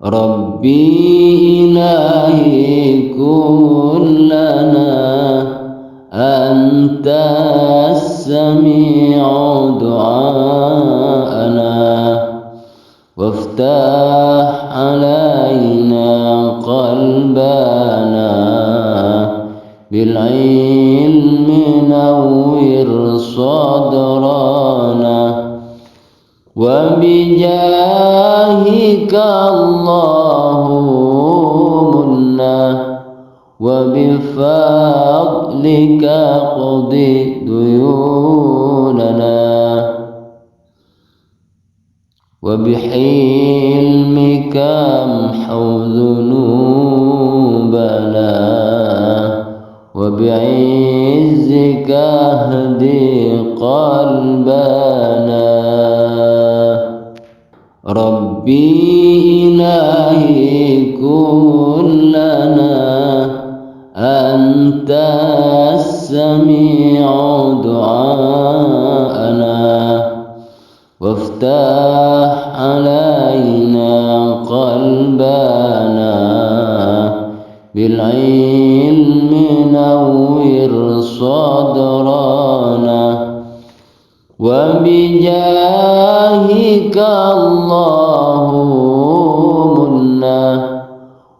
Rabbi ilahi kullana anta sami'u du'ana waftah alaina qalbana bil ilmi nawwir sadrana wa bijahika Allahumma wa bifadlika qdi duyunana wa bihilmika amhu dhunubana wa bi'izzika hdi qalbana Rabbi ilahi kullana anta sami'u du'ana waftah alaina qalbana bil ilmi nawwir sadrana wa bijahika Allahumma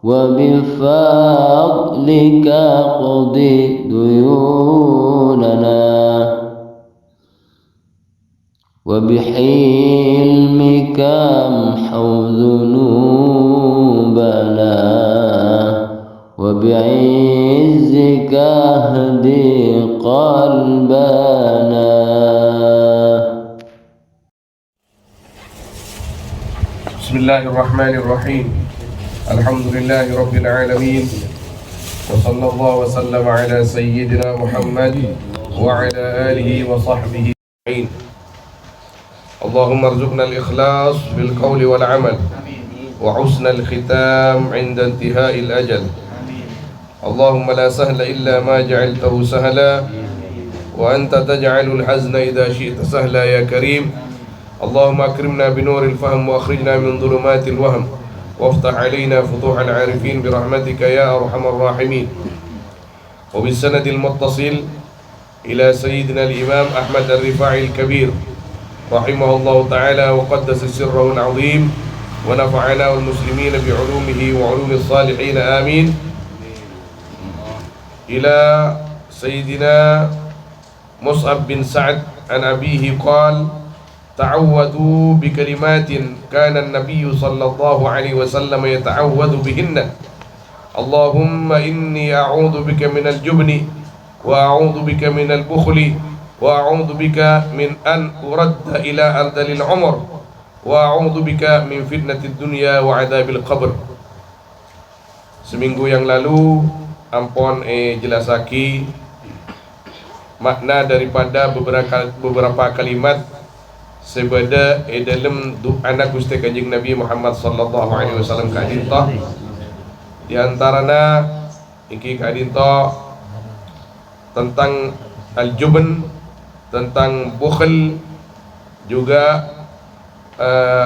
wa bifadlika qdi duyunana wa bihilmika amhu dhunubana wa bi'izzika hdi qalbana. Bismillahirrahmanirrahim. Alhamdulillahi rabbil alamin. Wa sallallahu wa sallama ala sayyidina Muhammad wa ala alihi wa sahbihi ajma'in. Allahumma arzuqna al-ikhlas bil qawli wal amal wa husna al-khitam 'inda intihai al-ajal. Allahumma la sahla illa ma ja'altahu sahla wa anta taj'alul hazna idha syi'ta sahla ya karim. اللهم أكرمنا بنور الفهم وأخرجنا من ظلمات الوهم وافتح علينا فتوح العارفين برحمتك يا أرحم الراحمين. وبالسند المتصل إلى سيدنا الإمام أحمد الرفاعي الكبير رحمه الله تعالى وقدس سره العظيم ونفعنا والمسلمين بعلومه وعلوم الصالحين آمين. إلى سيدنا مصعب بن سعد عن أبيه قال: تعوذوا بكلمات كان النبي صلى الله عليه وسلم يتعوذ بهن. اللهم إني أعوذ بك من الجبن وأعوذ بك من البخل وأعوذ بك من أن أرد إلى أرذل العمر وأعوذ بك من فتنة الدنيا وعذاب القبر. Seminggu yang lalu ampun jelasaki makna daripada beberapa kalimat sebada dalam anak Gusti Kanjeng Nabi Muhammad sallallahu alaihi wasallam kadinta. Di antarana iki kadinta tentang al-jubn, tentang bukhl, juga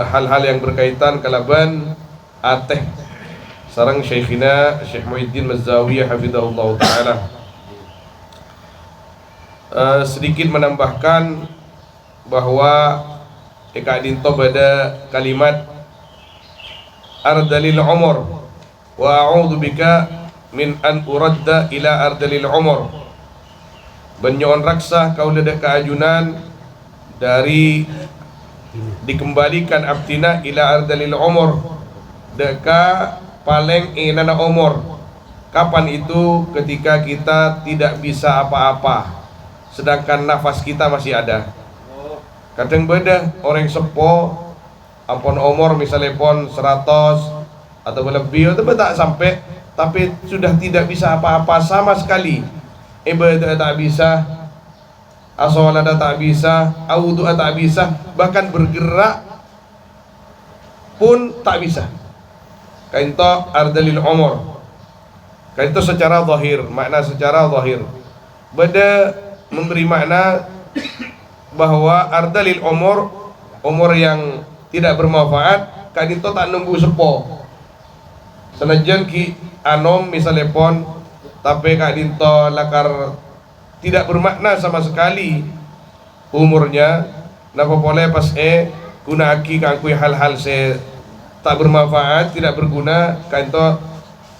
hal-hal yang berkaitan kalaban ateh sareng Syekhina Syekh Muhyiddin Mazzawi hafizahullah taala. Sedikit menambahkan bahwa ikadinto pada kalimat ardalil umur wa a'udzu bika min an uradda ila ardalil umur. Benyon raksa kau ledak keajunan dari dikembalikan abtina ila ardalil umur, deka paling inana umur. Kapan itu? Ketika kita tidak bisa apa-apa sedangkan nafas kita masih ada. Kadang beda orang sepo ampun umur misalnya pon 100 atau lebih atau tak sampai, tapi sudah tidak bisa apa-apa sama sekali. Ibadah tak bisa, as-shalah tak bisa, wudu tak bisa, bahkan bergerak pun tak bisa. Kainto ardalil umur. Kainto secara zahir, makna secara zahir. Beda memberi makna bahwa ardalil umur yang tidak bermanfaat, kadito tak nunggu sepo. Senajan ki anom misalnya pon tapi kak dinto lakar tidak bermakna sama sekali umurnya, napa boleh pas guna aki kangkui hal-hal se tak bermanfaat, tidak berguna, kan itu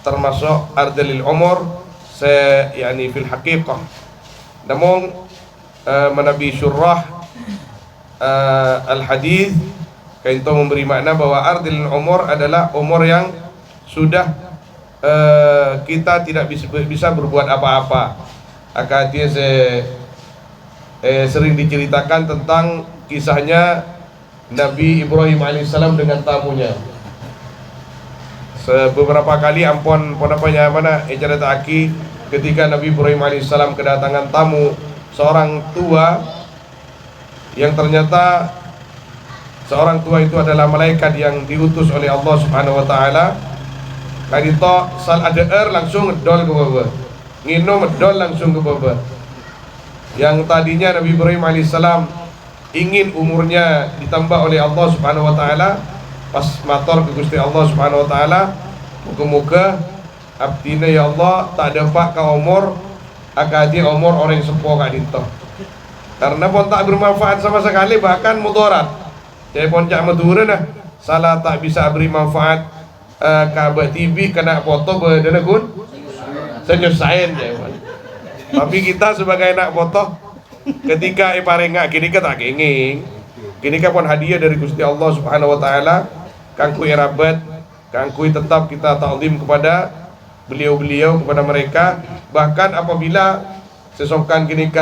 termasuk ardalil umur se yani fil haqiqah. Namun menabi syurah al hadis kan itu memberi makna bahwa ardalil umur adalah umur yang sudah kita tidak bisa berbuat apa-apa. Akadnya sering diceritakan tentang kisahnya Nabi Ibrahim alaihissalam dengan tamunya. Beberapa kali ampun mana cerita aki ketika Nabi Ibrahim alaihissalam kedatangan tamu seorang tua yang ternyata seorang tua itu adalah malaikat yang diutus oleh Allah Subhanahu wa taala. Kadito sal ada langsung ngedol ke bawah. Nginum ngedol langsung ke bawah. Yang tadinya Nabi Ibrahim alaihissalam ingin umurnya ditambah oleh Allah Subhanahu wa taala, pas matur ke Gusti Allah Subhanahu wa taala, muga-muga abdina ya Allah tak dapat ka umur akadi umur orang sepuh kak dinto. Karena pun tak bermanfaat sama sekali, bahkan mudarat. Jadi pun cak madura nah, salah tak bisa beri manfaat kabeh TV kena foto berdana gun senyusain ya. Tapi kita sebagai anak foto ketika iparengak kini kita tak kenging kini pun hadiah dari Gusti Allah Subhanahu wa taala kangkui rabat kangkui tetap kita ta'zim kepada beliau-beliau, kepada mereka. Bahkan apabila sesokan kini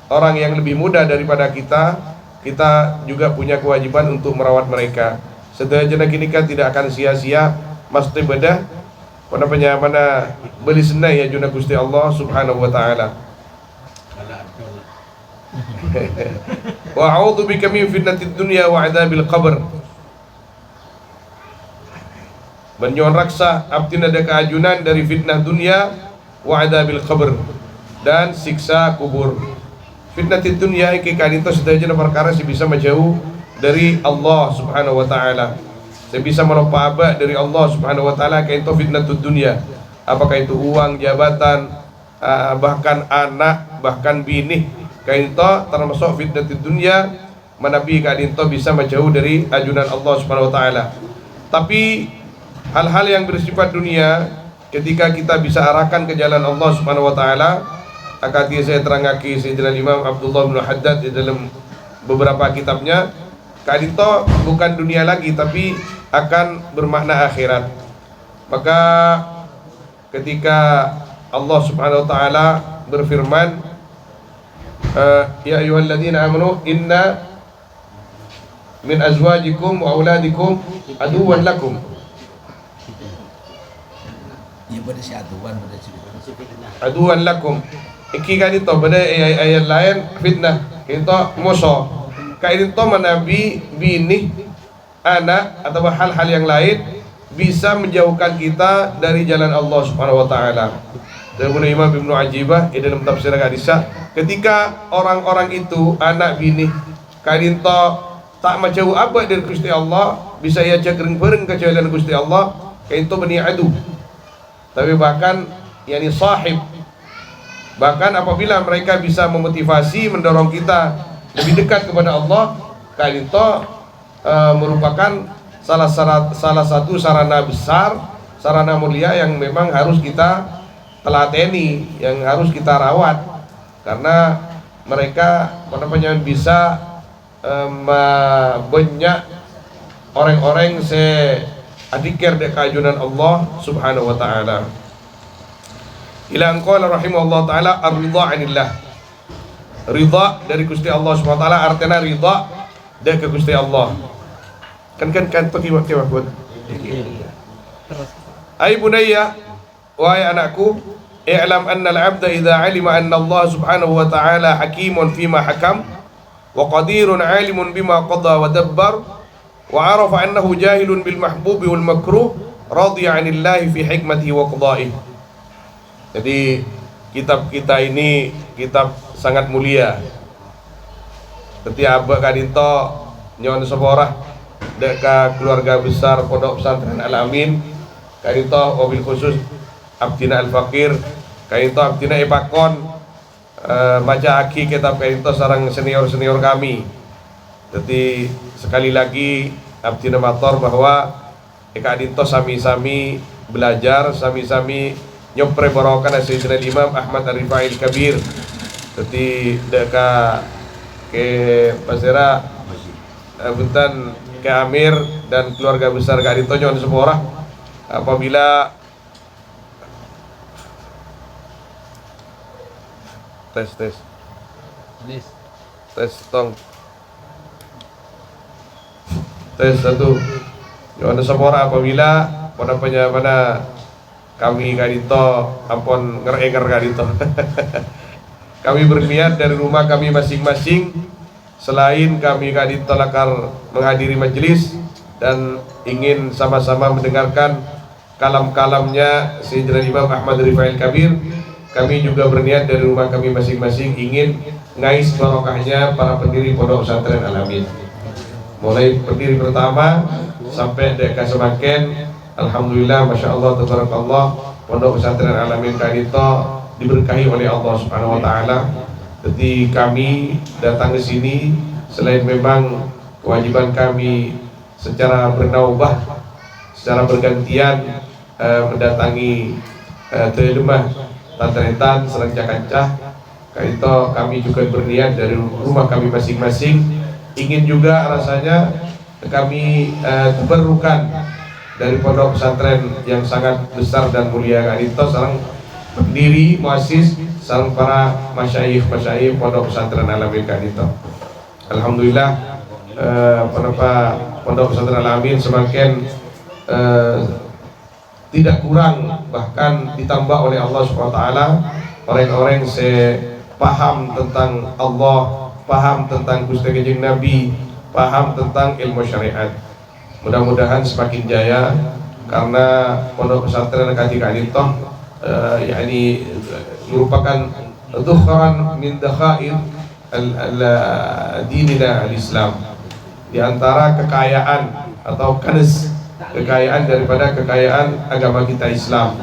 orang yang lebih muda daripada kita juga punya kewajiban untuk merawat mereka. Sedaya kini tidak akan sia-sia mesti bedah pada mana beli senai ya juna Gusti Allah Subhanahu wa taala. Wa a'udzu bika min fitnatid dunya wa 'adzabil qabr. Banyon raksa abdina ada keajunan dari fitnah dunia wa 'adzabil qabr dan siksa kubur. Fitnatid dunya iki kanito sedaya perkara sih bisa menjauh dari Allah Subhanahu wa taala. Saya bisa melupa abad dari Allah Subhanahu wa taala kayak itu fitnatud dunia. Apakah itu uang, jabatan, bahkan anak, bahkan bini, kayak itu termasuk fitnatud dunia. Manabi kayak itu bisa menjauh dari ajunan Allah Subhanahu wa taala. Tapi hal-hal yang bersifat dunia ketika kita bisa arahkan ke jalan Allah Subhanahu wa taala, akati saya terangaki Sayyidina Imam Abdullah bin Haddad di dalam beberapa kitabnya, kayak itu bukan dunia lagi tapi akan bermakna akhirat. Maka ketika Allah Subhanahu wa taala berfirman, ya ayyuhalladzina amanu inna min azwajikum wa auladikum aduwwan lakum. Aduwwan lakum. Iki kan itu pada ayat lain fitnah, itu musuh. Kayak itu menabi bini anak atau hal-hal yang lain bisa menjauhkan kita dari jalan Allah Subhanahu wa taala. Dan Imam Ibnu Ajibah dalam tafsir hadisah, ketika orang-orang itu anak bini kadinto tak menjauh apa dari Gusti Allah, bisa ia cekring bareng ke jalan Gusti Allah, kayak itu bani adu. Tapi bahkan yakni sahib, bahkan apabila mereka bisa memotivasi mendorong kita lebih dekat kepada Allah, kadinto merupakan salah satu sarana besar, sarana mulia yang memang harus kita telateni, yang harus kita rawat, karena mereka bisa banyak orang-orang se adikir de kajunan Allah Subhanahu wa taala. Ila qala rahimahullah taala ar-ridha 'anillah. Ridha dari Gusti Allah Subhanahu wa taala artinya ridha dari Gusti Allah. Kan pakai buat. Ai bunayya, wahai anakku, i'lam anna al-'abda idza 'alima anna Allah Subhanahu wa ta'ala hakimun fima hakam wa qadirun 'alimun bima qada wa dabbar wa 'arafa annahu jahilun bil mahbubi wal makruh radiya 'anillahi fi hikmatihi wa qada'ihi. Jadi kitab kita ini kitab sangat mulia. Setiap kadinto nyon seporah deka keluarga besar Pondok Pesantren Al Amin Kaito wabil khusus abdina al-fakir, kaito abdina ipakon baca aki kitab kaito sarang senior-senior kami. Jadi sekali lagi abdina mator bahwa eka adinto sami-sami belajar, sami-sami nyopre barokan Sayyidina Imam Ahmad Ar-Rifai Al-Kabir. Jadi deka ke pasera buntan ke Amir dan keluarga besar Kak Adinto nyon semua orang apabila tes tong tes satu nyon semua orang apabila pada penyamana kami Kak Adinto ampun ngerenger Kak Adinto kami berniat dari rumah kami masing-masing, selain kami Kak Adinto lakar menghadiri majelis dan ingin sama-sama mendengarkan kalam-kalamnya Sayyidina Imam Ahmad Rifai Al-Kabir, kami juga berniat dari rumah kami masing-masing ingin ngais barokahnya para pendiri Pondok Pesantren Al-Amin, mulai pendiri pertama sampai deka semakin. Alhamdulillah, Masya Allah, Tabarakallah, Pondok Pesantren Al-Amin Kak Adinto diberkahi oleh Allah Subhanahu wa taala. Jadi kami datang ke sini selain memang kewajiban kami secara bernaubah, secara bergantian mendatangi Telemah Tantretan Serang Cakancah. Itu kami juga berniat dari rumah kami masing-masing ingin juga rasanya kami berrukan dari pondok pesantren yang sangat besar dan mulia Kak Adinto sareng pendiri, muassis, sareng para masyayikh pondok pesantren Al-Amin Kak Adinto. Alhamdulillah pondok pesantren Al-Amin semakin tidak kurang, bahkan ditambah oleh Allah Subhanahu wa taala orang-orang paham tentang Allah, paham tentang Gusti Kanjeng Nabi, paham tentang ilmu syariat. Mudah-mudahan semakin jaya karena pondok pesantren Kak Adinto yakni merupakan dhukhran min dakhair dinina al-Islam, di antara kekayaan atau kanz, kekayaan daripada kekayaan agama kita Islam.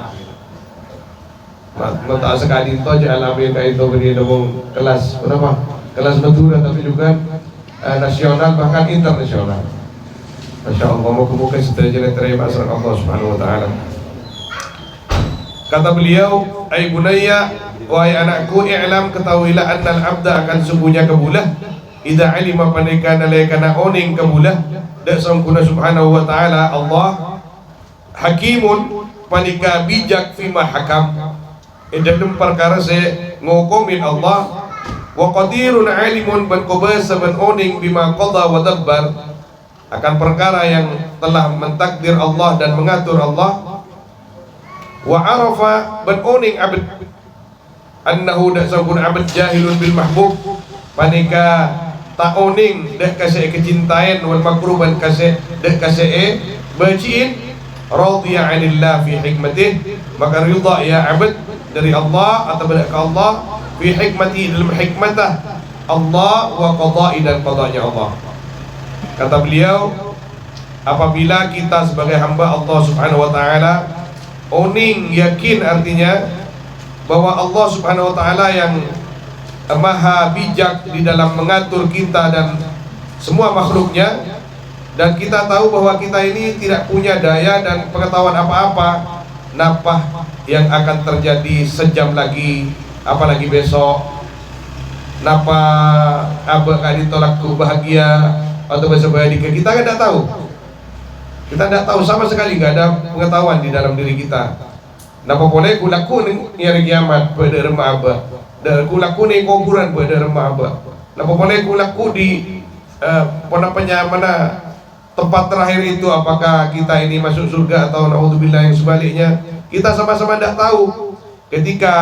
Mata Kak Adinto Al-Amin Kak Adinto beri dong kelas berapa? Kelas Madura tapi juga nasional bahkan internasional. Masya Allah, moga-moga seterusnya terima asal Allah Subhanahu wa taala. Kata beliau, "Ai bunayya, wahai anakku, i'lam, ketahuilah annal abda akan sungguhnya kebulah idza alima pandekana lekana oning kebulah dak sangkuna subhanahu wa ta'ala Allah hakimun panika bijak fima hakam dalam perkara se ngokomin Allah wa qadirun alimun ban qobasa ban oning bima qada wa dabbar akan perkara yang telah mentakdir Allah dan mengatur Allah. Wa arafa ban oning abad annahu dak sabun abad jahilun bil mahbub panika ta oning dak kase kecintaan wal makruban kase dak kase baciin radhiya 'anillah fi hikmatih, maka ridha ya abad dari Allah atau kepada Allah fi hikmati, dalam hikmatah Allah wa qada'i dan qada'nya Allah. Kata beliau, apabila kita sebagai hamba Allah Subhanahu wa taala oning yakin, artinya bahwa Allah Subhanahu wa taala yang maha bijak di dalam mengatur kita dan semua makhluknya, dan kita tahu bahwa kita ini tidak punya daya dan pengetahuan apa-apa napah yang akan terjadi sejam lagi, apalagi besok, napa abah kali tolakku bahagia atau besok bahagia, kita kan tidak tahu. Kita tidak tahu sama sekali, nggak ada pengetahuan di dalam diri kita. Napa boleh kulaku nih hari kiamat pada rumah abah, dan kulaku nih kuburan pada rumah abah. Napa boleh kulaku di pondoknya mana tempat terakhir itu, apakah kita ini masuk surga atau naudzubillah yang sebaliknya, kita sama-sama tidak tahu. Ketika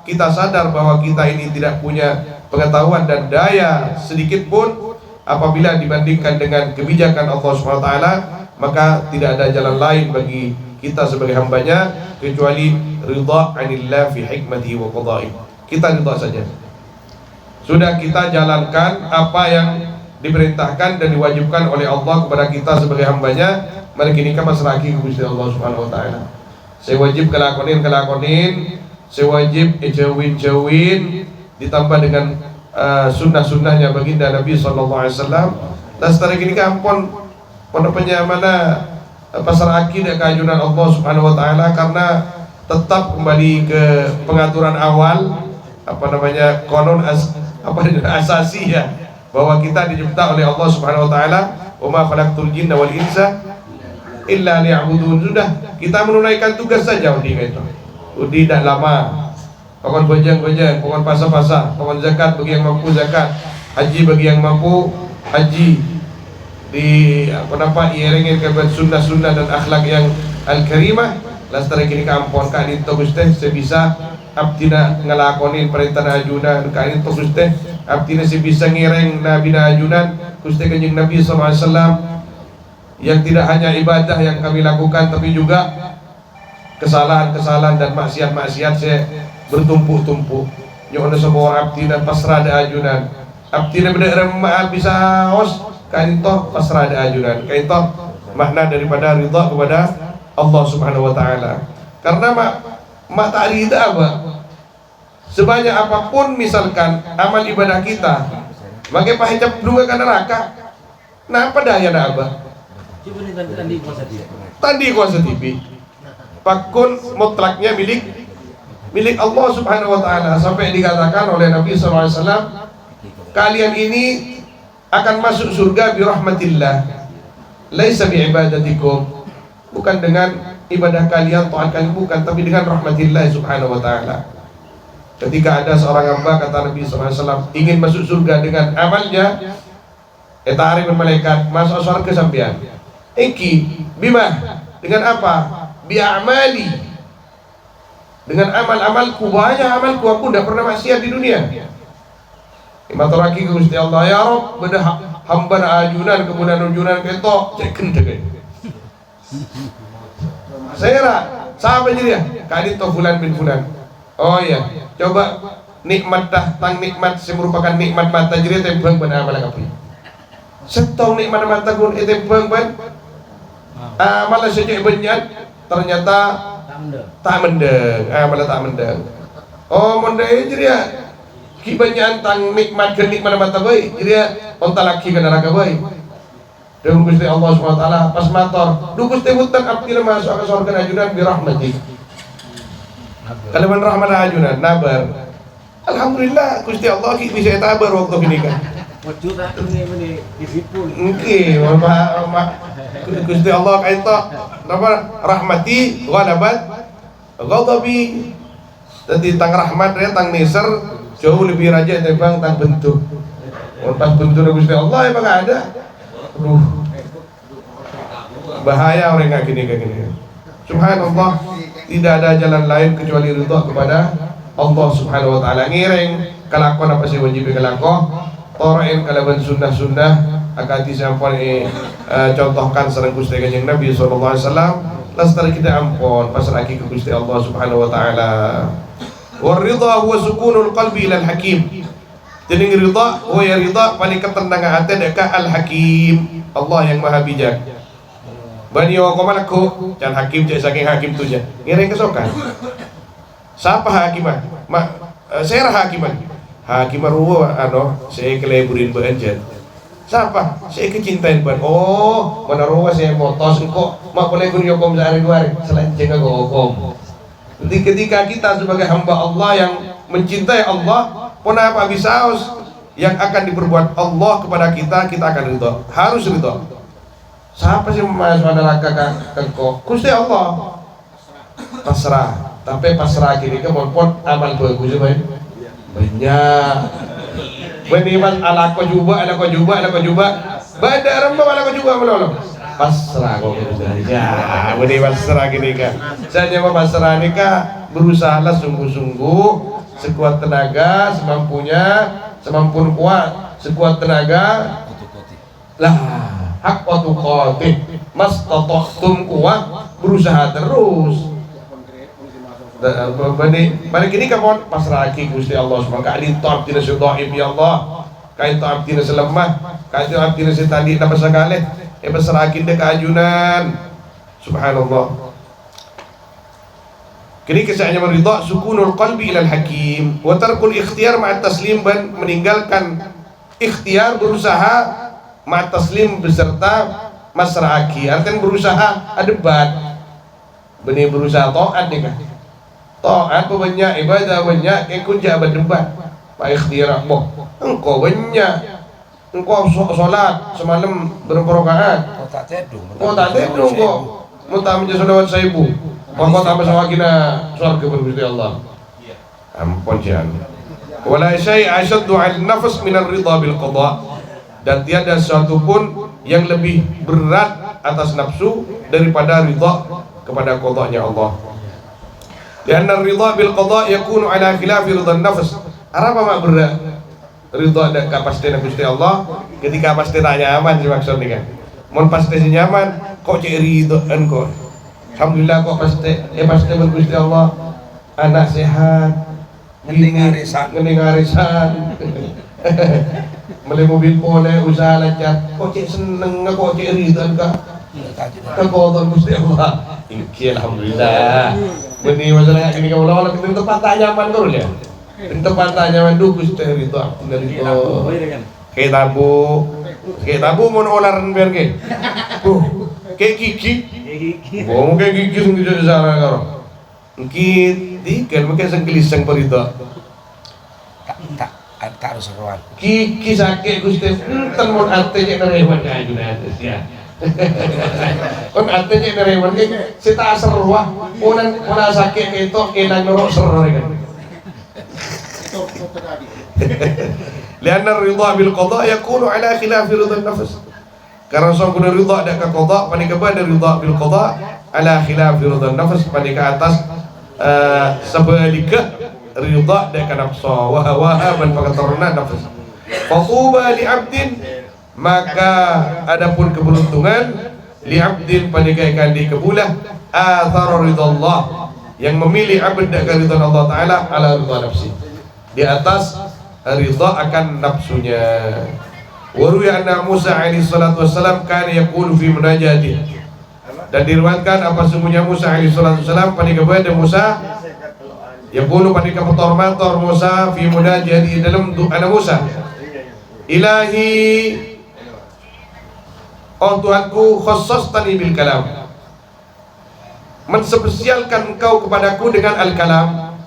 kita sadar bahwa kita ini tidak punya pengetahuan dan daya sedikit pun apabila dibandingkan dengan kebijakan Allah Subhanahu wa taala, maka tidak ada jalan lain bagi kita sebagai hambanya kecuali ridha 'anillah fi hikmatihi wa qada'i. Kita ridha saja. Sudah kita jalankan apa yang diperintahkan dan diwajibkan oleh Allah kepada kita sebagai hambanya. Mari kini kita serahkan ke Gusti Allah Subhanahu wa taala. sewajib kelakonin, sewajib jawin ditambah dengan sunnah-sunnahnya baginda Nabi sallallahu alaihi wasallam. Lastari kini kampon penepenya mana pasar akidah keajunan Allah Subhanahu wa taala, karena tetap kembali ke pengaturan awal konon asasi ya, bahwa kita dicipta oleh Allah Subhanahu wa taala, wa ma khalaqtul jinna wal insa illa liya'budun. Sudah, kita menunaikan tugas saja undi itu. Undi tidak lama. Pokon bojang-bojang, pokon pasah-pasah, pokon zakat bagi yang mampu zakat, haji bagi yang mampu haji. Di iringin kepada sunnah-sunnah dan akhlak yang al-karimah. Lastari kini kampon ka dito guste sebisa abdina ngalakonin perintah ajunan ka dito guste abdina sebisa ngireng nabi ajunan guste kanjeng Nabi sallallahu alaihi wasallam, yang tidak hanya ibadah yang kami lakukan tapi juga kesalahan-kesalahan dan maksiat-maksiat saya bertumpuk-tumpuk. Nyono semua abdina pasrah da ajunan, abdina bener maal bisa hos kaito pasrah da ajunan, kaito makna daripada ridha kepada Allah Subhanahu wa taala. Karena mak tak rida apa sebanyak apapun misalkan amal ibadah kita makai pahicap dua ke neraka, nah apa daya dah apa tandi kuasa TV pakun mutlaknya milik Allah Subhanahu wa taala, sampai dikatakan oleh Nabi sallallahu alaihi wasallam, kalian ini akan masuk surga bi rahmatillah laisa bi ibadatikum, bukan dengan ibadah kalian, taat kalian, bukan, tapi dengan rahmatillah subhanahu wa ta'ala. Ketika ada seorang hamba, kata Nabi SAW, ingin masuk surga dengan amalnya, etari malaikat masuk surga sampean. Eki bima, dengan apa? Bi'amali, dengan amal-amalku. Banyak amalku, aku tidak pernah maksiat di dunia. Imaturaki ke Gusti Allah, ya Rabb, beda hamba ajunan kemudian ujunan ketok ceken ceken. Saya siapa jadi ya? Kadit to fulan bin fulan. Oh iya, coba nikmat tang nikmat yang merupakan nikmat mata jadi tembang ban amal kapi. Setong nikmat mata gun tembang ban. Malah sejak benyan ternyata tak mendeng. Malah tak mendeng. Oh mendeng jadi ya. Kibanyan tang nikmat kenikmat mata boy, jadi ya onta laki ke neraka boy. Dan Gusti Allah SWT pas mator, du Gusti hutan abdi masuk ke surga ajunan bi rahmati. Kaliman rahmat ajunan nabar. Alhamdulillah Gusti Allah ki bisa tabar waktu gini kan. Oke, Gusti Allah kaito napa rahmati ghalabat ghadabi. Dadi tang rahmat ya tang neser jauh lebih raja daripada tang bentuk. Pas bentuk Gusti Allah emang ada. Aduh, bahaya orang kayak gini. Subhanallah, tidak ada jalan lain kecuali ridha kepada Allah Subhanahu wa taala. Ngiring kelakuan apa sih wajib kelakon, torain kalaban sunnah-sunnah akati sampun contohkan sareng Gusti Kanjeng Nabi sallallahu alaihi wasallam. Lastari kita ampun pasrahki ke Gusti Allah Subhanahu wa taala. Waridha huwa sukunul qalbi ilal hakim. Jadi ridha, oh ya ridha paling ketenangan hati dekat al-hakim, Allah yang maha bijak. Bani wa komalaku, jangan hakim cek saking hakim tu je. Ngiring kesokan. Siapa hakimah? Saya hakiman. Hakimah ruwa saya keleburin beanjan. Siapa? Saya kecintain ban. Oh, mana ruwa saya motos engkau. Mak boleh kun yokom sehari-hari selain jaga gokom. Jadi ketika kita sebagai hamba Allah yang mencintai Allah, pun apa bisa yang akan diperbuat Allah kepada kita, kita akan ridha. Harus ridha. Siapa sih masuk neraka kengko? Gusti Allah. Pasrah. Tapi pasrah kini ke pon amal bagus banyak. Beniman ala ko juba. Bada ramba ala ko juba melolong. Pasrah kok ya. Beniman pasrah kini kan. Saya mau pasrah ini kah berusahalah sungguh-sungguh sekuat tenaga, semampu kuat, sekuat tenaga lah hak waktu qatih mas totohtum kuat, berusaha terus. Balik ini kamu pasrah lagi Gusti Allah semoga alin ta'ab tina syudha'ib ya Allah kain ta'ab tina selemah kain ta'ab tina setandi nama sekali pasrah lagi dek ajunan subhanallah. Kini kisahnya meridha sukunul qalbi ilal hakim wa tarkul ikhtiyar ma'at taslim, dan meninggalkan ikhtiar berusaha ma'at taslim beserta masra'aki. Artinya berusaha adebat, benih berusaha taat nih kan. Taat banyak, ibadah banyak, ikut jabat debat. Pak ikhtiar boh. Engkau banyak. Engkau sholat semalam berapa rakaat? Kau tak tidur kok. Mau tak menjadi sholawat 1000. Kau tak bersama kita surga bergusti Allah. Ampun jangan. Wala syai' asyaddu 'ala nafs min ar-ridha bil qada. Dan tiada sesuatu pun yang lebih berat atas nafsu daripada ridha kepada qadanya Allah. Karena ridha bil qada yakunu 'ala khilafi ridha nafs. Apa mak berat? Ridha dan kepastian Gusti Allah ketika pasti tak nyaman sih maksudnya kan. Mun pasti nyaman kok cek ridhaan kok. Alhamdulillah kok pasti bergusti Allah, anak sehat, ngening arisan, beli mobil boleh, usaha lancar, kok cek seneng, kok cek ridhaan kak, kekodon gusti Allah. Ini alhamdulillah. Benih masalah ini kalau lawan kita tempat tak nyaman kau ya, tempat tak nyaman dulu gusti ridho, dari itu. Kayak tabu mau olaran biar kayak gigi. Oh, mungkin gigi sungguh jadi sana karo. Mungkin tiga, mungkin sengkelisang perida. Tak harus seruan. Gigi sakit gusti, temun ate cek nerewan kayu nanti ya. Kon ate cek nerewan kayak sita seruah, unan sakit itu kenang norok seru kan. Lianna ridha bil qada yakunu ala khilafi ridha nafs. Karena sangkuna ridha ada ke qada, panika pada ridha bil qada ala khilafi ridha nafs, panika atas sebaliknya ridha ada ke nafsu wa hawa man pakatarna nafs. Fatuba li 'abdin, maka adapun keberuntungan li 'abdin panika akan dikebulah athar ridha Allah, yang memilih abd dengan ridha Allah taala ala ridha nafsi, di atas ridha akan nafsunya. Waruya anna Musa alaihi salatu wassalam kana yaqulu fi munajatih, dan diriwayatkan apa sungguhnya Musa alaihi salatu wassalam panika pada Musa yaqulu panika mator Musa fi munajatih dalam doa Musa, Ilahi, oh Tuhanku, khassastani bil kalam, menspesialkan engkau kepadaku dengan al-kalam,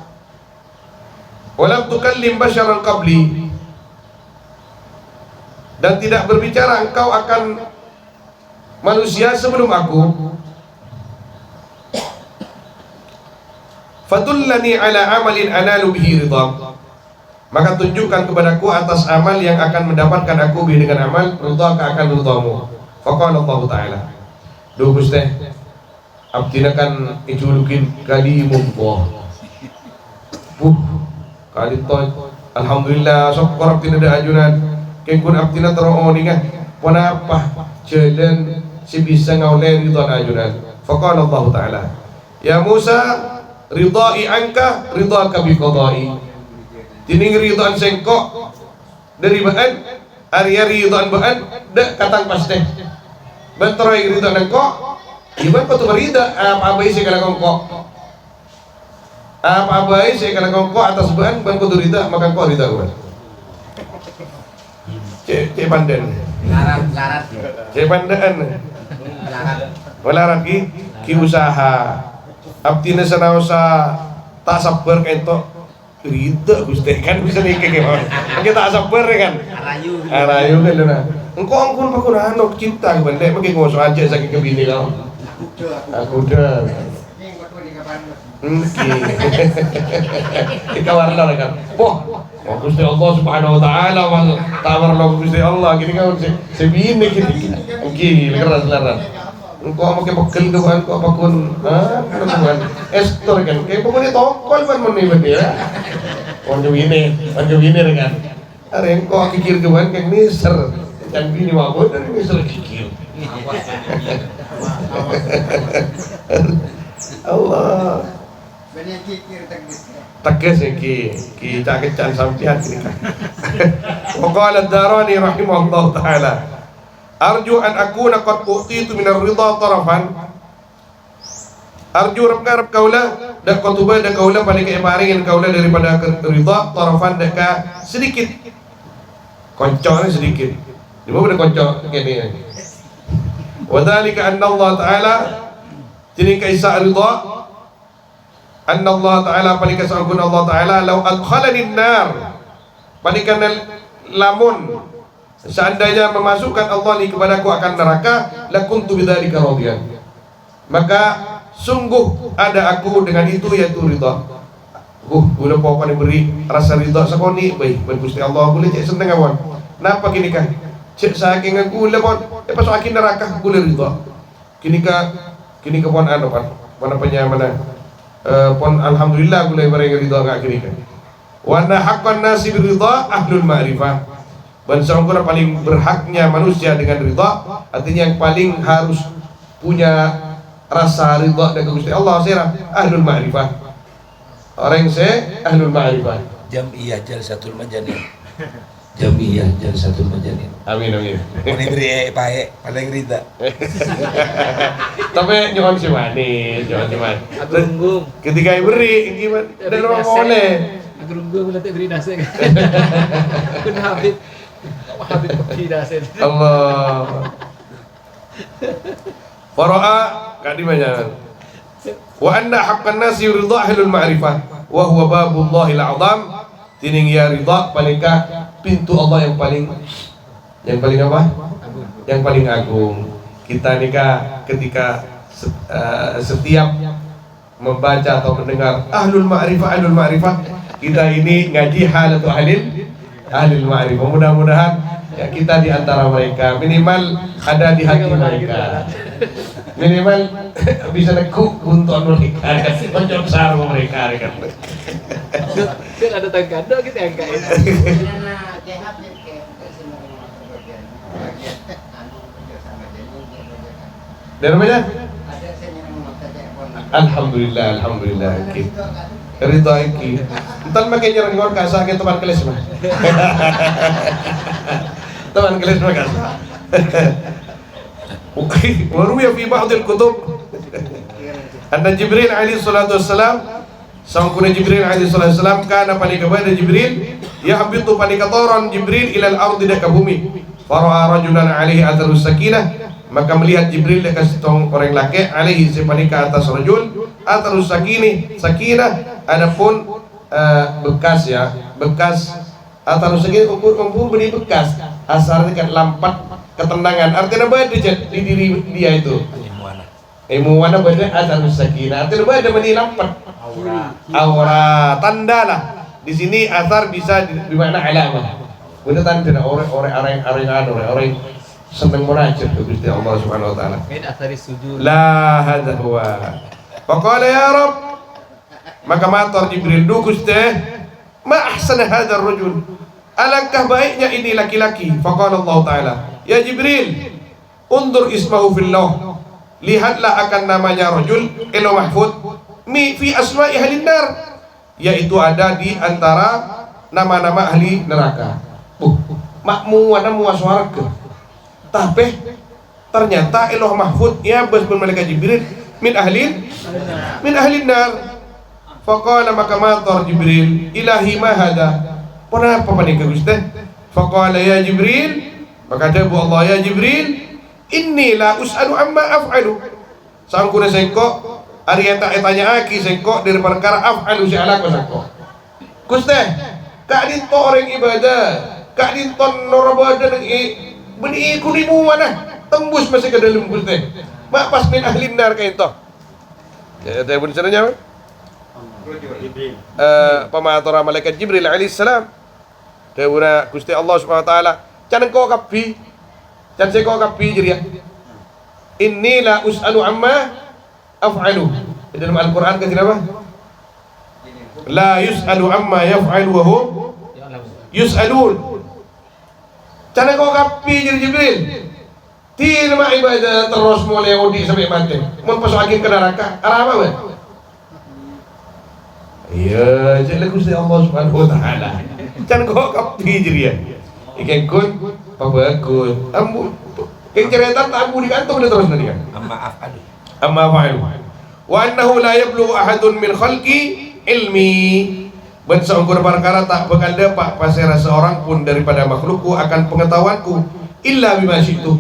walam tukallim basyaran qabli, dan tidak berbicara engkau akan manusia sebelum aku. Fadullani ala amalin analu bihi ridha, maka tunjukkan kepadaku atas amal yang akan mendapatkan aku bihi dengan amal ridha akan ridhamu. Faqala Allah Ta'ala, duh Gusti abdina kan ijulukin kalimullah, kali toy alhamdulillah syukur abdina ada ajunan kengkun abdina teroni kan kenapa jalan si bisa ngaulai ridha ajunan. Faqala Allah Ta'ala, ya Musa ridai angka ridaka bi qadai, tining ridhaan sengkok dari baan area ridhaan baan dak katang pasti bentroy ridhaan engkok iban ko tumarida apa abay si kalagong ko, apa abay si kalagong ko atas baan ban ko turida makan ko rida ko cek pandan Larat. cek pandan walarat ki usaha abdina sana usaha tak sabar kento rida Gusti kan bisa nih kayak gimana kita tak sabar kan arayu kan na engkau angkun pakunano cinta ke benda mungkin ngomong aja sakit ke bini kau aku udah kita warna kan Gusti Allah subhanahu wa ta'ala tawar lo Gusti Allah gini kau sebini gini keras engkau mau kepekel doan kau pakun teman estor kan kayak pokoknya tokol kan menibet ya orang ini kan ada engkau kikir doan kayak miser dan bini wabut dan miser kikir Allah tegas ya ki cakecan sampean ini kan. Waqala ad-Darani rahimahullah taala, arju an akuna qad utitu min ar-ridha tarafan, Arju rab ngarep kaula dak kotuba dak kaula panika paringin kaula daripada ridha tarafan dak sedikit. Koncone sedikit. Di mana konco kene. Wa dzalika anna Allah taala jadi kaisa ridha anna Allah taala panika sagun Allah taala law adkhalani nar panika lamun seandainya memasukkan Allah ni kepadaku akan neraka lakuntu bidzalika radiyan. Maka sungguh ada aku dengan itu yaitu ridha. Udah pokoknya beri rasa ridha sakoni baik ben Gusti Allah boleh cek seneng awan. Napa kini kan? Cek saking aku lepon pas akin neraka boleh ridha. Kini ka pon anu pan. Mana penyamana. Pon alhamdulillah boleh bareng ridha enggak kini kan. Wa anna haqqan nasi biridha ahlul ma'rifah. Dan sungguh paling berhaknya manusia dengan ridha, artinya yang paling harus punya rasa ridha dengan Gusti Allah sira ahlul ma'rifah. Orang ahlul ma'rifah. Jam'iyah Jalsatul Majanin. Jam'iyah Jalsatul Majanin. Amin amin. Mau diberi pae paling rida. Tapi nyuwun si manis, nyuwun si manis. Agrunggung. Ketika beri gimana? Dan orang boleh. Agrunggung nanti beri nasi. Kun Habib. Habib beri nasi. Allah. Fara'a kadi banyak. Wa anna haqqan nasi ridha ahlul ma'rifah wa huwa babullahil a'zam. Tining ya ridha palingkah pintu Allah yang paling apa? Yang paling agung. Kita nikah ketika setiap membaca atau mendengar ahlul ma'rifah kita ini ngaji hal atau ahlul ma'rifah. Mudah-mudahan ya kita di antara mereka, minimal ada di hati mereka, minimal bisa nekuk untuk mereka, konco sarung mereka kan. Kan ada tangkado kita angkain. Dan namanya? Alhamdulillah. Ridha iki. Entar makin nyerang ngor kasa ke teman kelas mah. Teman kelas mah kasa. Oke, waruya fi ba'dil kutub anna Jibril alaihi salatu wassalam sangkuna Jibril alaihi salatu wassalam kana panika bada Jibril yahbitu panika toron Jibril ilal ardi daka bumi fara'a rajulan alaihi atharus sakinah maka melihat Jibril dekat setong orang laki alaihi sepanika atas rajul atharus sakinah adapun bekas atharus sakinah umpur beri bekas asar dekat lampat ketenangan artinya apa di diri dia itu Imuwana berarti atharus sakinah artinya apa ada meni lampat aura tanda lah di sini athar bisa bermakna alamah bener tanda orang senang munajat ke Gusti Allah Subhanahu wa taala. Min athari sujud. La hadza huwa. Faqala ya Rabb. Maka matur Jibril, "Du Gusti, ma ahsana hadzal rajul." Alangkah baiknya ini laki-laki. Faqala Allah taala, "Ya Jibril, undur ismahu fillah." Lihatlah akan namanya rajul ilo mahfud fi asma'i ahli nar, yaitu ada di antara nama-nama ahli neraka. Makmuwana muaswarga. Tapi ternyata Eloh Mahfud ya bas malaikat Jibril min ahlin nar. Faqala maka matur Jibril, ilahi ma hada. Kenapa panika Gusti? Faqala ya Jibril, maka jawab Allah ya Jibril, inni la us'alu amma af'alu. Sangkuna sengko ari eta tanya aki sengko dari perkara af'alu si ala ko sangko. Gusti, kak dinto orang ibadah, kak dinto norabada nang beni kulimu mana tembus masih ke dalam Gusti. Mak pas min ahlin nar kayak itu. Ya teh bun caranya. Pematur malaikat Jibril alaihi salam. Dawura Gusti Allah Subhanahu wa taala, can ko kapi. Can se ko kapi jadi. Inni la us'alu amma af'alu. Di dalam Al-Qur'an kan apa? La yus'alu amma yaf'alu wa hum yus'alun. Cana kau kapi jadi Jibril. Tidak mak ibadah terus mulai odi sampai mati. Mau pasuk angin ke neraka. Arah apa ben? Iya, jadi Gusti Allah Subhanahu wa taala. Cana kau kapi jadi ya. Ikan kun pabagul. Ambu. Yang cerita tamu di kantong dia terus nanti kan. Amma af'alu. Amma fa'alu. wa annahu la yablughu ahadun min khalqi ilmi. Ben seungkur perkara tak bakal dapat pasera seorang pun daripada makhlukku akan pengetahuanku illa bima syi'tu,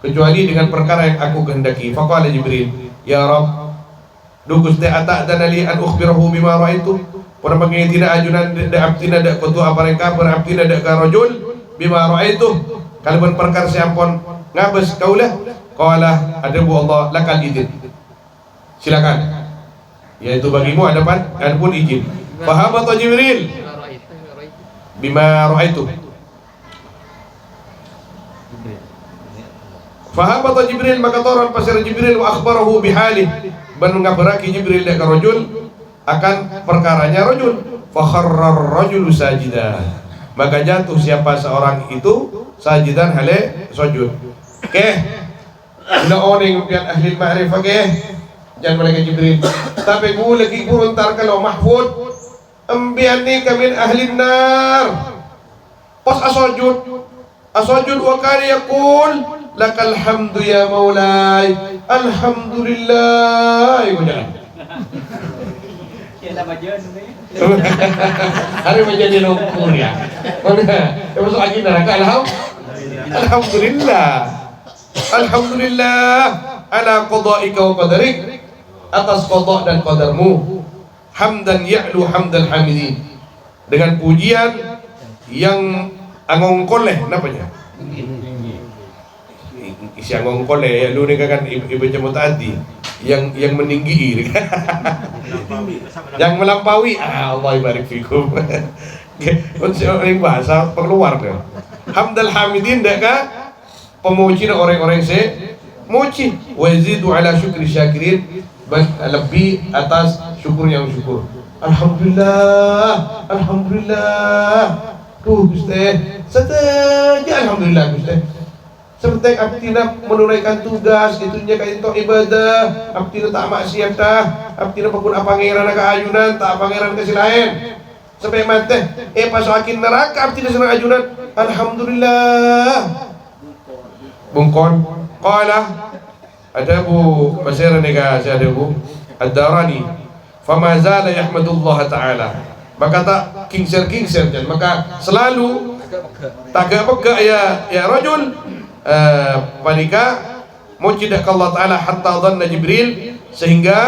kecuali dengan perkara yang aku kehendaki. Faqala Jibril, ya Rabb, dugus te ata'dana li an ukhbirahu bima ra'aitu. Pernah panggil tidak ajunan dak abtina dak kutu apa reka berabtina dak karajul bima ra'aitu. Kalau ben perkara siampun ngabes kaulah. Qala adabu Allah lakal izin. Silakan. Yaitu bagimu adapun izin. Fahabata Jibril bima ra'aitu. Fahabata Jibril, maka turun pasir Jibril wa akhbarahu bihalih, ban ngabaraki Jibril dak rajul akan perkaranya rajul. Fa kharrar rajulu sajida, maka jatuh siapa seorang itu sajidan hale sujud. Oke. Bila orang yang ahli ma'rifah ke jangan mereka Jibril. Tapi gua lagi kurun tar kalau mahfud ambiani kamin ahli nar. Pas asujud wa kana yaqul lakal hamdu ya maulai alhamdulillah. Iku jangan. Ya nama jen. Hari menjadi nukur ya. Mana? Masuk lagi neraka alhamdulillah. Alhamdulillah ala qada'ika wa qadarik, atas qada' dan qadarmu. Hamdan ya'lu hamdal hamidin, dengan pujian yang angongkoleh namanya. Isi angongkoleh ya lu ni kan ibu jemut tadi yang meninggi yang melampaui. Allah barik fikum. Orang bahasa perluar kan. Hamdal hamidin dak ka pemuji orang-orang muji. Wa yazidu ala syukri syakirin, lebih atas syukur yang syukur. Alhamdulillah, alhamdulillah. Tuh Gusti, saja alhamdulillah Gusti. Seperti abtina menunaikan tugas itunya kayak itu ibadah, abtina tak maksiat dah, abtina pun apa pangeran ka ayunan, tak pangeran ke lain. Sampai mati pas akin neraka abtina senang ayunan. Alhamdulillah. Bungkon qala adabu pasira nega adabu ad-darani fama zala yahmadullah ta'ala, maka tak kingser dan maka selalu tagak pega ya rajul panika mujidak Allah ta'ala hatta dhanna Jibril, sehingga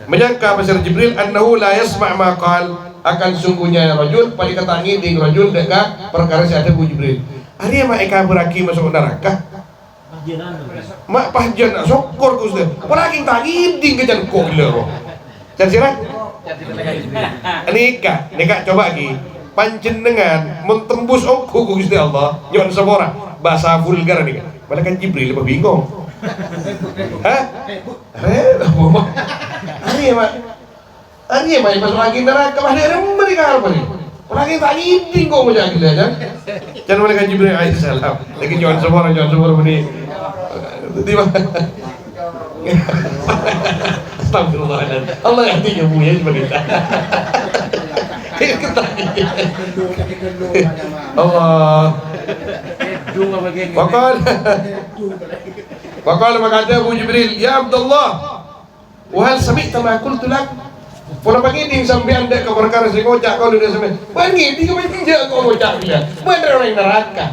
menyangka pasir Jibril annahu la yasma' ma qal, akan sungguhnya rajul panika tak ngiding rajul dekat perkara si adabu Jibril. Hari mak eka beraki masuk neraka. Mak pahjan syukur ku Ustaz. Peraki tak ngiding ke jan kok lero. Jan sirah. Nika coba lagi. Panjenengan mentembus ongku ku Gusti Allah nyon sabora bahasa vulgar nika. Malah kan Jibril lebih bingung. Hah? Hari mak masuk lagi neraka mahir mereka apa nih? Peraki tak ngiding kok macam gila kan. Jangan mereka Jibril alaihissalam. Lagi jangan semua ini. Tiba. Astagfirullahaladzim. Allah yahdinya bu ya sebagai kita. Allah. Waqala maka ada Abu Jibril, ya Abdullah, wa hal sami'ta ma qultu lak? Pula pangiding sampean dak ka perkara sing ngocak kau dunia sampean. Pangiding ka pinjak kau ngocak dia. Bener orang neraka.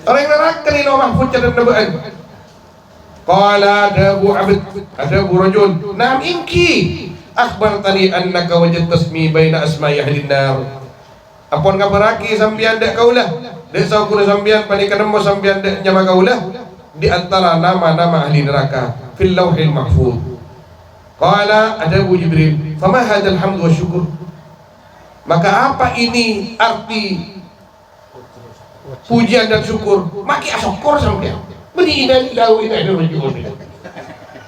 Orang neraka ni lo mahfud dan nabaan. Qala ada Abu rajul, "Na'am inki. Akhbartani annaka wajadta ismi baina asma'i ahli nar." Apon kabaraki sampean dak kaulah. Dek saukuna sampean panika nemo sampean dak nyama kaulah di antara nama-nama ahli neraka fil lauhil mahfuz. Qala ada Abu Jibril, fama hadzal hamdu wa syukur? Maka apa ini arti pujian dan syukur? Maki asyukur sampean. Beri inalillahi wa inna ilaihi raji'un.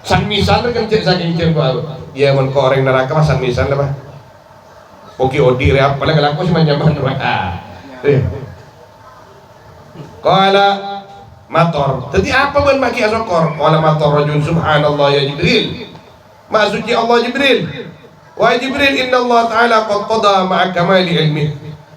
San misal kan cek saking cek baru. Ya men ko orang neraka mah san misal apa? Poki odi re apa lah aku cuma nyaman neraka. Qala mator. Jadi apa ben maki asyukur? Qala mator rajul subhanallah ya Jibril. Ma suci Allah Jibril. Wahai Jibril, inna Allah Ta'ala qad qada ma'a kamali ilmih.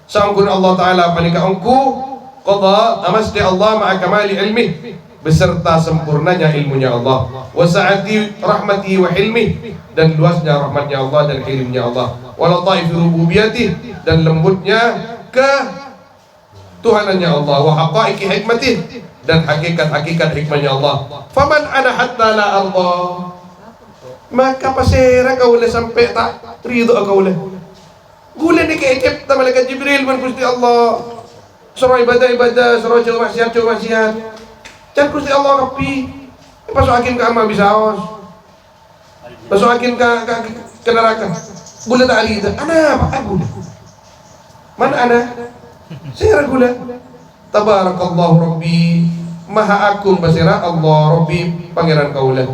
Sangkun Allah Ta'ala panika engku qada amasti Allah ma'a kamali ilmih, beserta sempurnanya ilmunya Allah, wa sa'ati rahmatihi wa hilmi, dan luasnya rahmatnya Allah dan hilmnya Allah, wa lataifi rububiyatih, dan lembutnya ke Tuhanannya Allah, wa haqaiqi hikmatih, dan hakikat-hakikat hikmahnya Allah. Faman ana hatta la arda, maka pasera kaula sampai tak ridho kaula. Gula ni kekep ta malaikat Jibril man Gusti Allah. Suruh ibadah, suruh jauh maksiat. Can Gusti Allah kapi. Pasukin ke ama bisaos. Pasukin ke neraka. Gula tak alida. Ana apa aku? Mana ana? Saya gula. Tabarakallahu Rabbi. Maha agung basira Allah Rabbi pangeran kaula.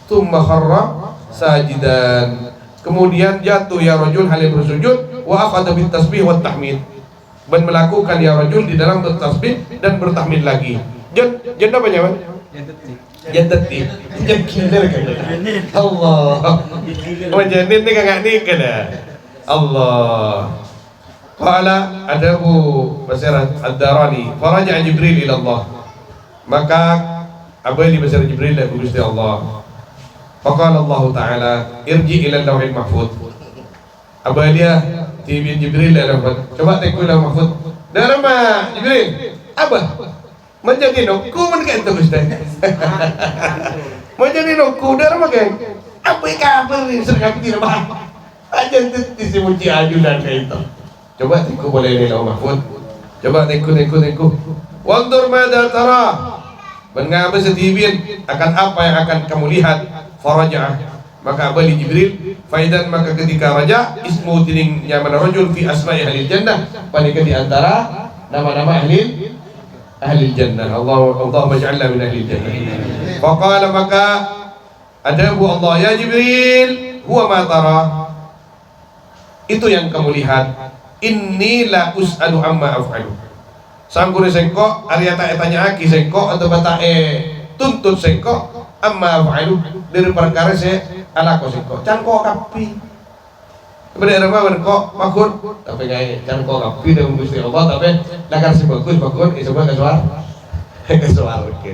Tsumma kharra sajidan. Kemudian jatuh ya rajul halil bersujud, wa akhadha bit tasbih wa tahmid, dan melakukan ya rajul di dalam bertasbih dan bertahmid lagi. Jan apa nyawa? Jan teti. Jan killer kan. Allah. Oh janin ni kagak nikah dah. Allah. Qala adabu Basirah ad-Darani, faraja Jibril ila Allah. Maka abadi Basirah Jibril la Gusti Allah. Faqala Allah Ta'ala irji ila lauhil mahfud. Abadiah tibi Jibril ila mahfud. Coba tekul lauhil mahfud. Dalam Jibril apa? Menjadi nokku menekan tu Ustaz. Menjadi nokku dalam apa? Apa kabar ni sergap tidak apa? Aja tu si muci ajudan kayak itu. Coba tekul boleh ni lauhil mahfud. Coba tekul. Wandur madza tara. Mengapa setibin akan apa yang akan kamu lihat? Faraja, maka balik Jibril faidan, maka ketika raja ismu tiningnya mana rajul fi asma'i ahli jannah, pada di antara nama-nama ahli jannah. Allahumma ij'alna min ahli jannah. Faqala, maka adabu Allah, ya Jibril, huwa ma tara, itu yang kamu lihat. Inni la us'alu amma af'alu. Sangkure sengko Arya tanya aki sengko atau batae tuntut sengko amma af'alu dari perkara saya ala ko sengko can ko kapi bener apa kok makun tapi kayak can ko kapi dengan Gusti Allah, tapi lakar si bagus coba ke soal oke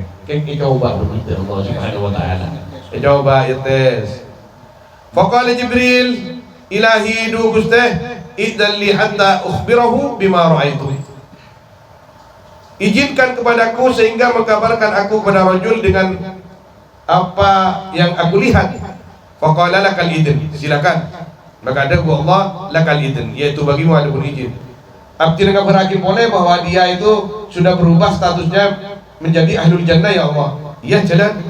coba begitu Allah Subhanahu wa taala coba ya tes. Faqala Jibril ilahi du Gusti idzan li hatta ukhbirahu bima ra'aitu, izinkan kepadaku sehingga mengkabarkan aku kepada rajul dengan apa yang aku lihat. Faqala lakal idin, silakan. Maka ada Allah lakal idin, yaitu bagimu ada pun izin. Abdi dengan berhakim boleh bahwa dia itu sudah berubah statusnya menjadi ahlul jannah ya Allah. Iya jalan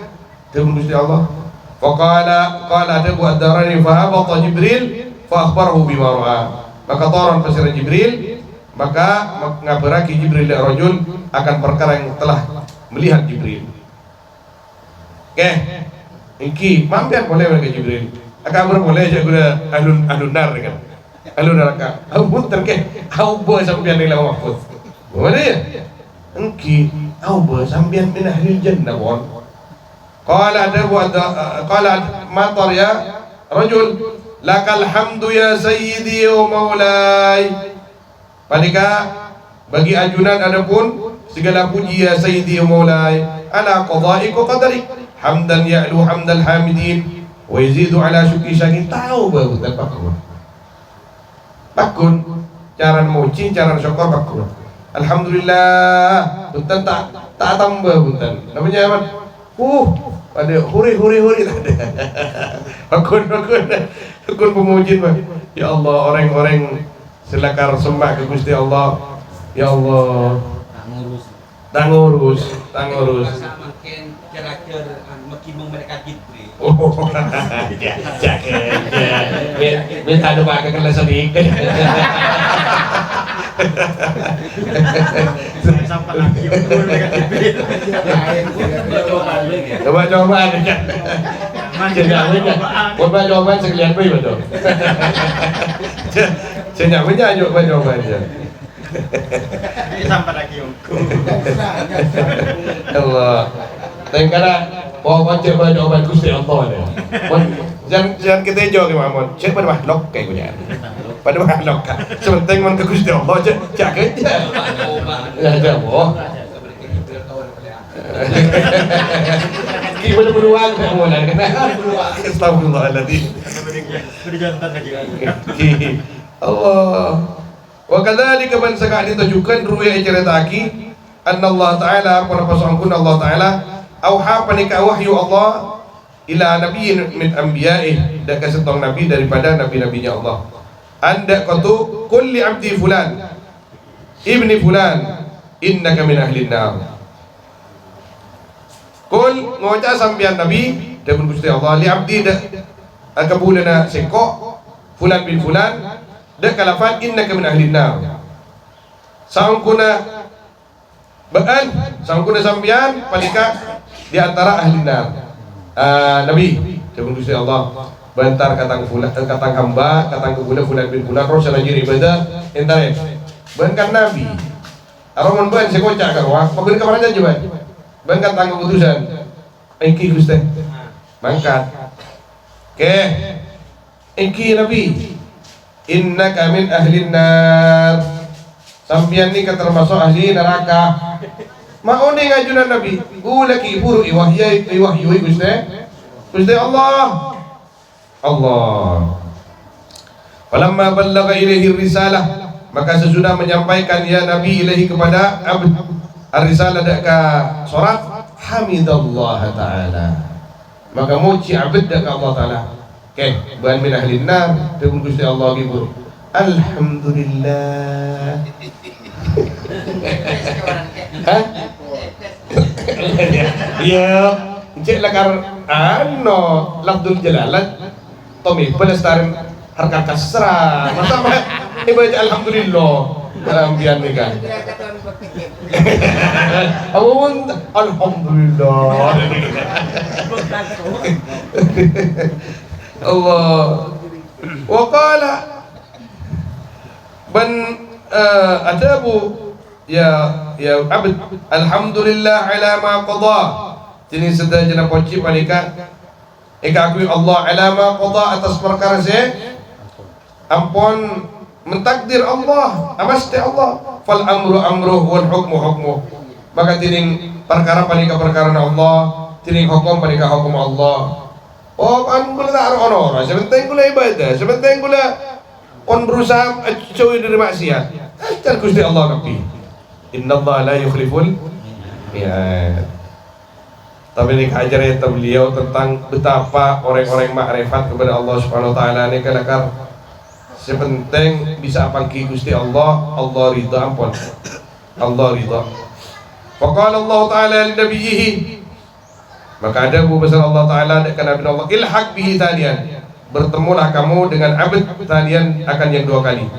dengan Gusti Allah. Faqala ada buat darani fahabata Jibril fa akhbarahu bima ra'a. Maka turun Basirah Jibril, maka ngabaraki Jibril rajul akan perkara yang telah melihat Jibril. Oke, iki mampir boleh mereka Jibril. Akan boleh aja guna ahlun nar kan. Ahlun neraka. Au muter ke, au bo sampean ning lawa mahfud. Boleh ya? Iki au bo sampean min ahli jannah won. Qala matar ya rajul lakal hamdu ya sayyidi wa maulai. Padika bagi ajunan adapun segala puji ya sayyidi wa maulai ala qada'i wa qadari hamdan ya'lu hamdal hamidin wa yazidu ala syukri syakin. Tahu bagus dan pakun cara muji cara syukur pakun. Alhamdulillah buntan tak tambah buntan namanya apa? Ada huri pakun pemuji Pak. Ya Allah, orang-orang silakan sembah ke Gusti Allah. Ya Allah, tak ngurus makin kira-kira makin mereka Jibril. Minta doa ke kelas sedikit. Sampai lagi mereka Jibril. Coba aja. Coba sekalian beri betul. Saya punya coba aja. Sampai lagi Allah. Tengkara bawa coba jawaban Gusti Allah ni. Jangan kita jawab Muhammad. Cek pada mahluk kayak punya. Pada mahluk. Sepenting man ke Gusti Allah cek kerja. Ya jawab. Gimana beruang kamu nak kena? Astagfirullahaladzim. Allah. Wa kadzalika man sakali tajukan ruya ceritaki anna Allah taala pada pasangkun Allah taala auha panika wahyu Allah ila nabiyyin min anbiya'ih dak setong nabi daripada nabi-nabinya Allah. Anda qatu kulli abdi fulan ibni fulan innaka min ahli nar. Kul ngoja sampean nabi dan Gusti Allah li abdi dak akabulana seko fulan bin fulan dak kalafan innaka min ahli nar. Sangkuna baan sangkuna sampean panika di antara ahli nar. Nabi dan Gusti Allah bantar katang fulan katang hamba katang kebula fulan bin fulan roh salajir ibadah entare bankan nabi aroman ban sekocak karwa pagin ka parajan juga bankan tang keputusan engki Gusti mangkat ke engki nabi innaka min ahli nar sampeyan ni termasuk ahli neraka maone ngajunan nabi ulaki buru wahyu Gusti Allah falamma ballagha ilaihi risalah maka sesudah menyampaikan ya nabi ilahi kepada abd ar-risalah daka surat hamidallah taala maka muji abd daka Allah taala ke ban min ahli nar dengan Gusti Allah gibur alhamdulillah ya cek lakar lafdul jalalat Tommy pelestarin harga kasra masa mah ibadah alhamdulillah dalam bian nikah awun alhamdulillah Allah wa qala ban adabu ya abd alhamdulillah ala ma qada jadi sedaya poci panika eka akui Allah alama qada atas perkara se ampun mentakdir Allah amasti Allah fal amru wal hukmu hukmu maka tining perkara panika perkara Allah tining hukum panika hukum Allah oh kan kula tak ono sebentar kula ibadah sebentar kula on berusaha jauh dari maksiat kan Gusti Allah kapi innallaha la yukhliful mi'ad. Tapi ini ajaran beliau tentang betapa orang-orang makrifat kepada Allah Subhanahu wa taala ini kalakar sepenting bisa pangki Gusti Allah, Allah ridha ampun. Allah ridha. Faqala Allah taala li nabiyhi maka ada besar Allah taala dekat Nabi Allah ilhaq bihi taniyan bertemulah kamu dengan abd taniyan akan yang dua kali.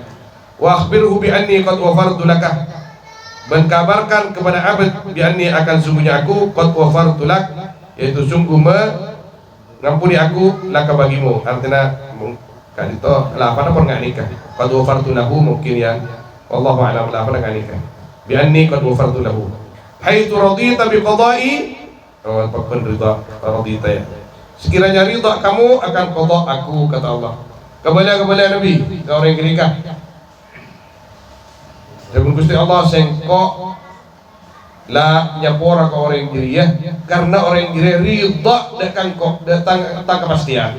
Wa akhbirhu bi anni qad wafartu lakah mengkabarkan kepada abd bi'anni akan sungguhnya aku qad wafartu lak yaitu sungguh mengampuni aku laka bagimu artinya kan itu lafana pun enggak nikah qad wafartu lahu mungkin ya wallahu a'lam lafana enggak nikah bi'anni qad wafartu lahu haitsu radita bi qada'i oh pakun ridha radita ya sekiranya ridha kamu akan qada aku kata Allah kepada Nabi ke orang yang nikah dan Gusti Allah sengkok la nyapora ke orang diri ya karena orang diri ridha datang kepastian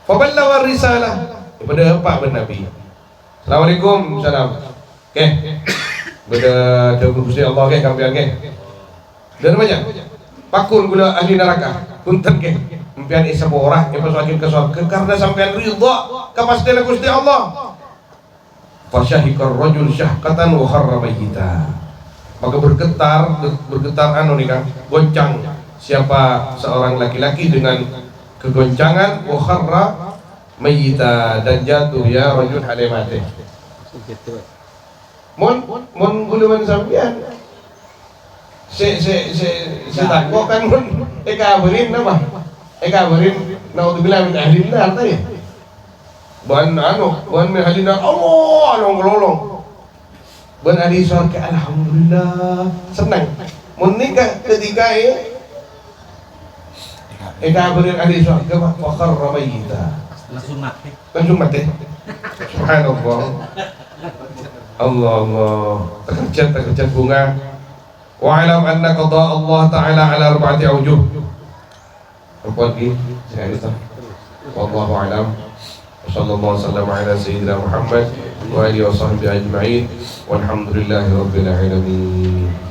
faballagha risalah kepada Pak Ben Nabi Assalamualaikum salam oke pada Gusti Allah ke kampian ke dan banyak pakun gula ahli neraka punten ke kampian isa borah ke paswajib ke surga karena sampean ridha kepastian Gusti Allah fasyahikar rajul syahkatan wa kharra mayyita maka bergetar anu nih Kang goncang siapa seorang laki-laki dengan kegoncangan wa kharra mayyita dan jatuh ya rajul halimate mon guluman sampean se takwa kan mon ekaberin nama ekaberin naudzubillah min ahli nar teh ban mehalina Allah anu ngelolong ban ahli surga alhamdulillah senang mun nikah ketika berin ahli surga wa kharra mayyita langsung mati subhanallah Allah terkejut bunga Wa'alam anna qada Allah Ta'ala ala arba'ati awjuh. Perempuan ini, saya Anissa. Wallahu a'lam. Sallallahu wasallam ala sayyidina Muhammad wa alihi wa sahbihi ajma'in. Walhamdulillahi rabbil alamin.